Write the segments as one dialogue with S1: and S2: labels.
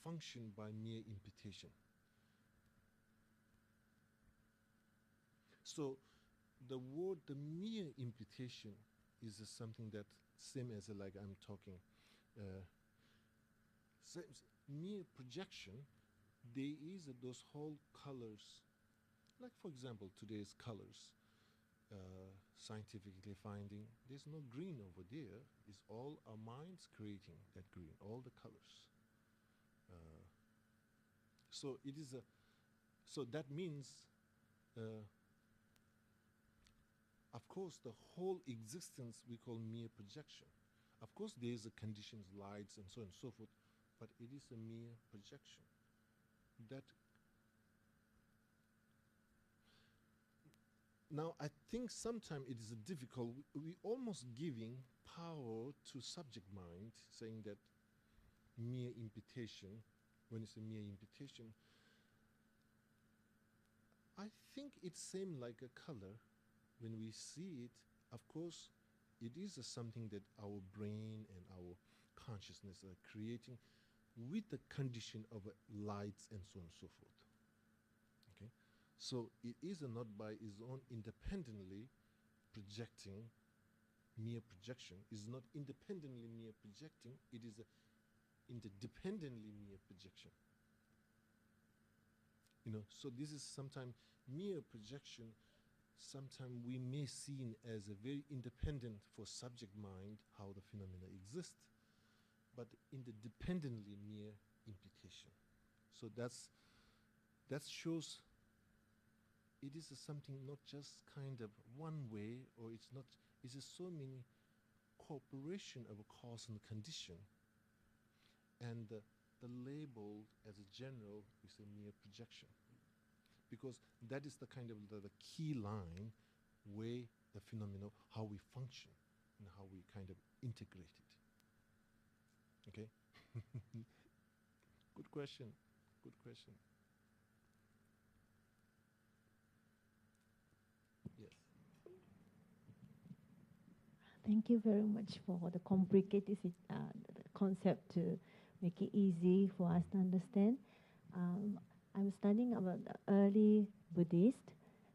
S1: function by mere imputation. So the word, the mere imputation, is something that same as like I'm talking. Mere projection, there is those whole colors. Like for example, today's colors, scientifically finding there's no green over there. It's all our minds creating that green, all the colors. So it is a. So that means, of course, the whole existence we call mere projection. Of course, there is a conditions, lights, and so on and so forth, but it is a mere projection. That. Now, I think sometimes it is difficult. We almost giving power to subject mind, saying that mere imputation, when it's a mere imputation, I think it's same like a color. When we see it, of course, it is something that our brain and our consciousness are creating with the condition of lights and so on and so forth. Okay, so it is not by its own independently projecting. Mere projection is not independently mere projecting. It is interdependently mere projection. So this is sometimes mere projection. Sometimes we may seen as a very independent for subject mind how the phenomena exist, but interdependently mere imputation. So that shows it is something not just kind of one way, or it's not. It's so many cooperation of a cause and condition, and the label as a general is a mere projection. Because that is the kind of the key line where the phenomena, how we function and how we kind of integrate it. Okay? Good question. Good question. Yes.
S2: Thank you very much for the complicated the concept to make it easy for us to understand. I'm studying about the early Buddhist,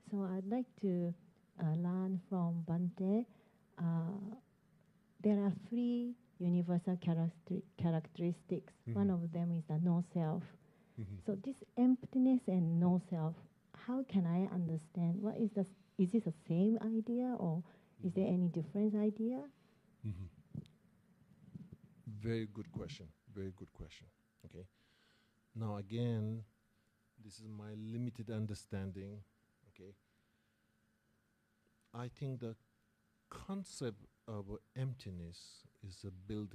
S2: so I'd like to learn from Bante. There are three universal characteristics. One of them is the no self. So this emptiness and no self, how can I understand? What is this? Is this the same idea, or is there any different idea?
S1: Very good question. Very good question. Okay. Now again, this is my limited understanding. Okay. I think the concept of emptiness is built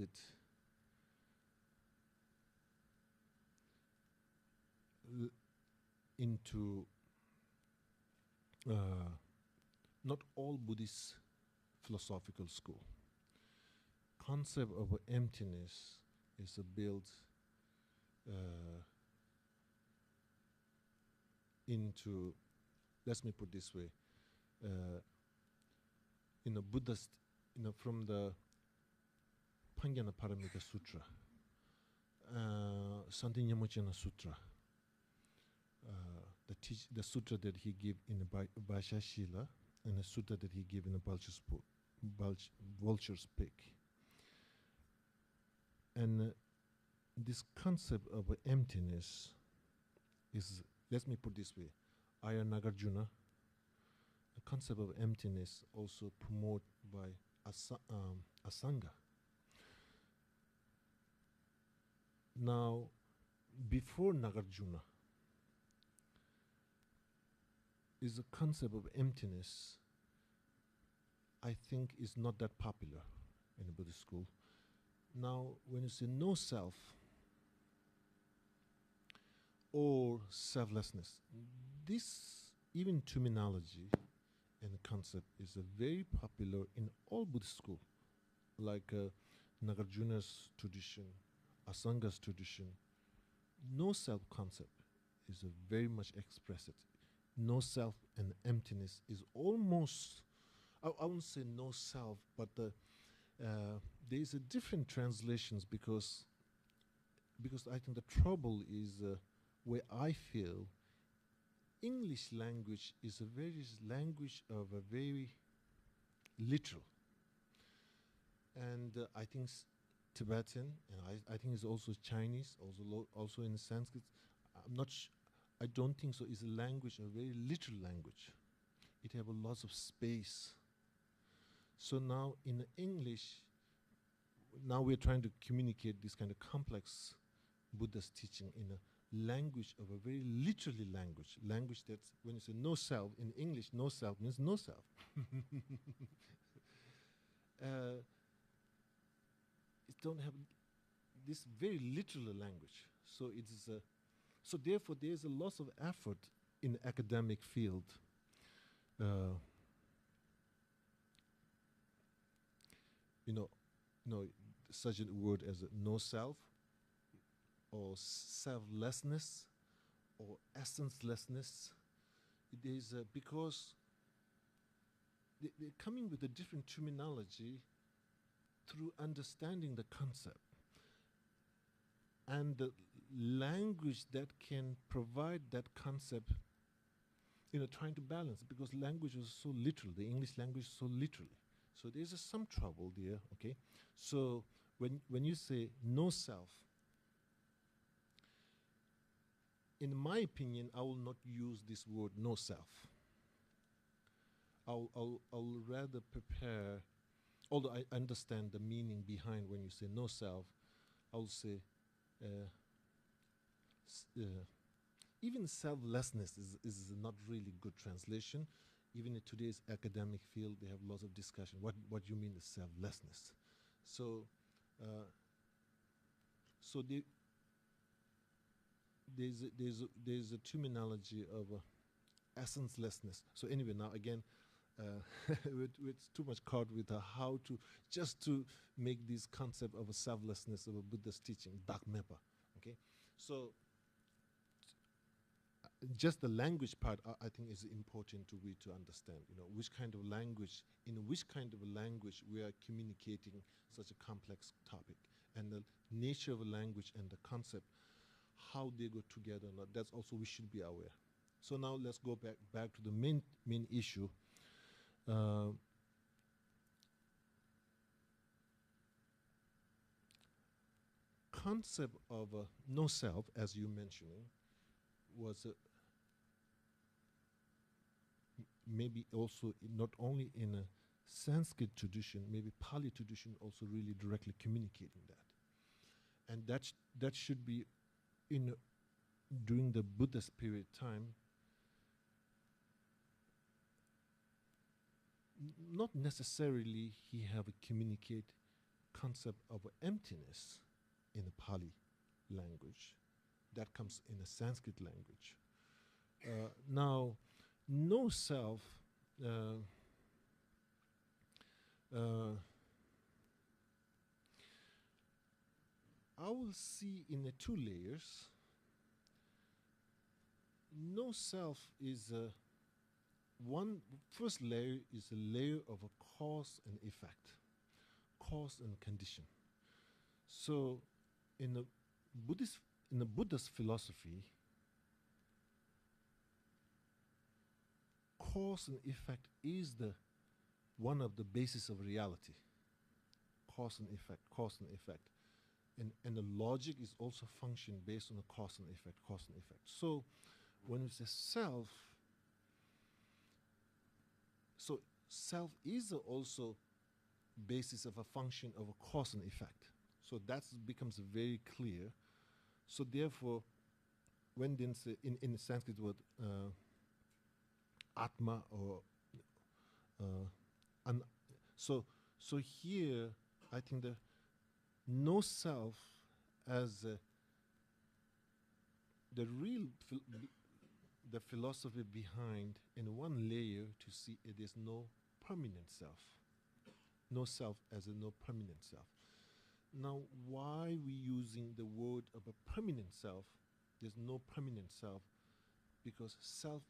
S1: into not all Buddhist philosophical school. Concept of emptiness is built into, let me put this way, in a Buddhist, from the Pangyana Paramita Sutra, Santinyamocana Sutra, the sutra that he gave in the Vaishashila, and the sutra that he gave in the Vulture's Peak. And this concept of emptiness is, let me put this way, Ayya Nagarjuna, the concept of emptiness also promoted by Asanga. Now, before Nagarjuna, is the concept of emptiness, I think, is not that popular in the Buddhist school. Now, when you say no self or selflessness, this even terminology and concept is very popular in all Buddhist school, like Nagarjuna's tradition, Asanga's tradition. No self concept is very much expressed. No self and emptiness is almost, I won't say no self, but there is a different translations, because because I think the trouble is where I feel English language is a very language of a very literal, and I think Tibetan, and I think it's also Chinese, also in Sanskrit. I'm not. I don't think so. It's a language, a very literal language. It have a lot of space. So now in English, now we're trying to communicate this kind of complex Buddhist teaching in a language of a very literally language that's, when you say no self, in English, no self means no self. It don't have this very literal language. So it is so therefore there's a lot of effort in the academic field. You know, such a word as no self, or selflessness, or essencelessness. It is because they're coming with a different terminology through understanding the concept. And the language that can provide that concept, trying to balance, because language is so literal, the English language is so literal. So there's some trouble there, okay? So when you say no self, in my opinion, I will not use this word no self. I'll rather prepare, although I understand the meaning behind when you say no self, I'll say even selflessness is not really good translation. Even in today's academic field, they have lots of discussion. What do you mean is selflessness? So there's a terminology of essencelessness. So anyway, now again, we're too much caught with how to just to make this concept of a selflessness of a Buddhist teaching, Dakmepa. Okay, so just the language part, I think, is important to understand. Which kind of language, in which kind of a language we are communicating such a complex topic, and the nature of a language and the concept, how they go together. That's also we should be aware. So now let's go back to the main issue. Concept of no self, as you mentioning, was maybe also not only in a Sanskrit tradition, maybe Pali tradition also really directly communicating that, and that should be during the Buddhist period time. Not necessarily he have a communicate concept of emptiness in a Pali language. That comes in a Sanskrit language. Now, no self, I will see in the two layers. No self is first layer is a layer of a cause and effect, cause and condition. So in the Buddhist philosophy, cause and effect is one of the basis of reality. Cause and effect, cause and effect. And the logic is also function based on the cause and effect, cause and effect. So when we say self, so self is also basis of a function of a cause and effect. So that becomes very clear. So therefore, when then say in the Sanskrit word Atma or so here I think the no self as the real the philosophy behind in one layer to see it is no permanent self. No self as a no permanent self. Now, why we using the word of a permanent self? There's no permanent self because self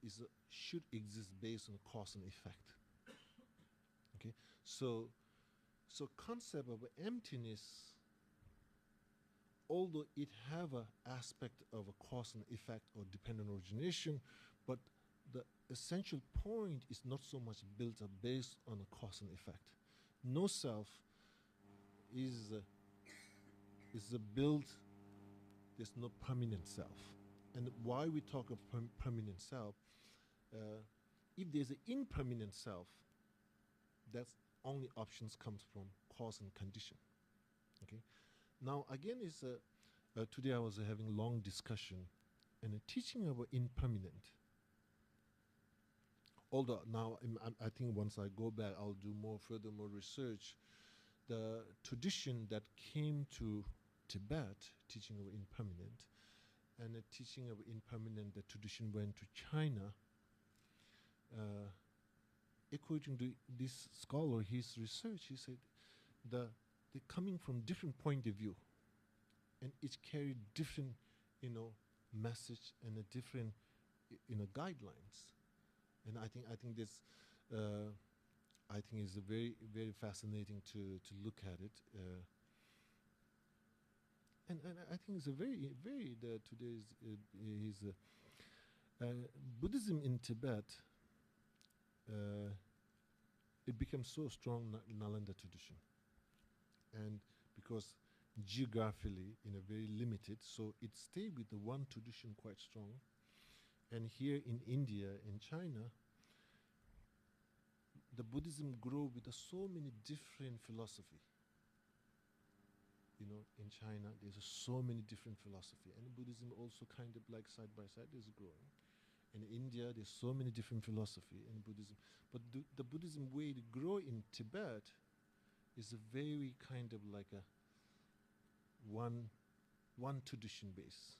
S1: should exist based on cause and effect. Okay, so concept of emptiness although it have a aspect of a cause and effect or dependent origination, but the essential point is not so much built up based on a cause and effect. No self is a built. There's no permanent self, and why we talk of permanent self? If there's an impermanent self, that's only options comes from cause and condition. Okay. Now again, is today I was having a long discussion and teaching about impermanent. Although now I think once I go back, I'll do more research. The tradition that came to Tibet teaching about impermanent, and teaching about impermanent, the tradition went to China. According to this scholar, his research, he said they're coming from different point of view, and each carried different, message and a different, guidelines. And I think this, I think is a very very fascinating to look at it. And I think it's a very today's is Buddhism in Tibet. It became so strong in Nalanda tradition, and because geographically very limited, so it stayed with the one tradition quite strong. And here in India, in China, the Buddhism grew with so many different philosophy. In China, there's so many different philosophy, and Buddhism also kind of like side by side is growing. In India, there's so many different philosophy in Buddhism, but the Buddhism way to grow in Tibet is a very kind of like a one tradition base.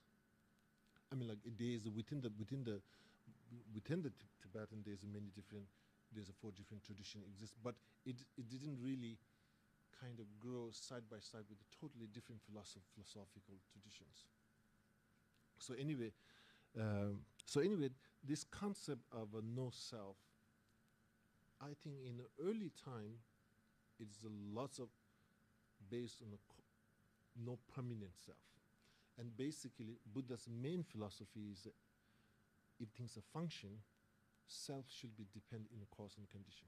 S1: I mean, like there is within the Tibetan, there's many different, there's 4 different tradition exist, but it didn't really kind of grow side by side with the totally different philosophical traditions. So anyway, this concept of a no self, I think in the early time, it's lots of based on no permanent self. And basically, Buddha's main philosophy is that if things are function, self should be dependent in a cause and condition.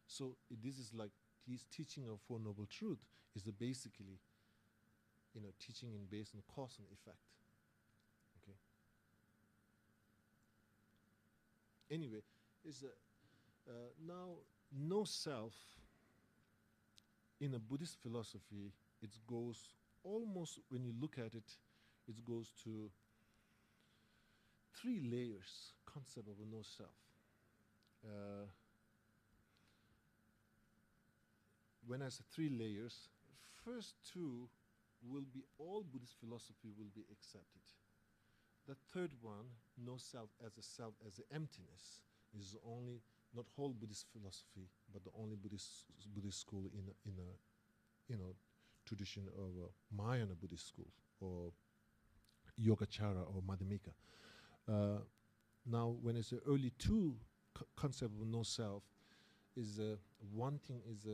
S1: So this is like his teaching of Four Noble Truth is basically, teaching in based on cause and effect. Okay. Anyway, is now no self in a Buddhist philosophy. It goes almost, when you look at it, it goes to 3 layers concept of a no self. When I say 3 layers, first 2 will be all Buddhist philosophy will be accepted. The third one, no self as the emptiness, is only not whole Buddhist philosophy, but the only Buddhist school in a tradition of Mahayana Buddhist school or Yogacara or Madhyamika. Now, when it's the early 2 concept of no self, is one thing is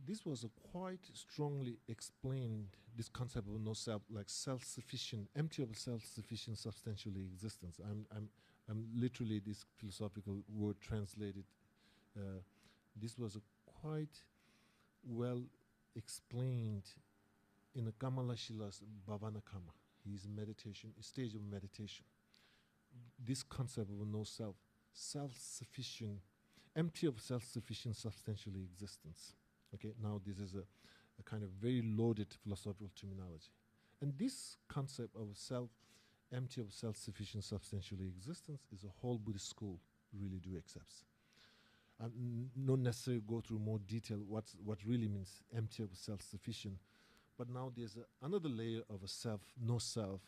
S1: this was quite strongly explained, this concept of no self, like self-sufficient, empty of self-sufficient substantially existence. I'm literally this philosophical word translated. This was quite well explained in the Kamalashila's Bhavanakama, his meditation, stage of meditation. This concept of no self, self-sufficient, empty of self-sufficient substantially existence. Okay, now this is a kind of very loaded philosophical terminology. And this concept of self, empty of self-sufficient substantially existence is a whole Buddhist school really do accepts. Not necessarily go through more detail what really means empty of self-sufficient. But now there's another layer of a self, no self,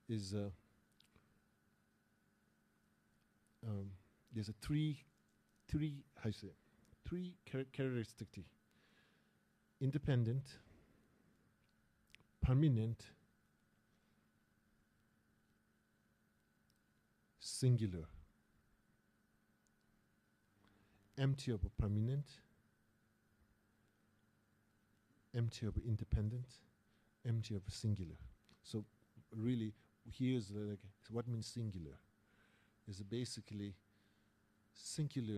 S1: is there's a three characteristics: independent, permanent, singular. Empty of a permanent, empty of independent, empty of singular. So really, here's like, so what means singular? Is basically singular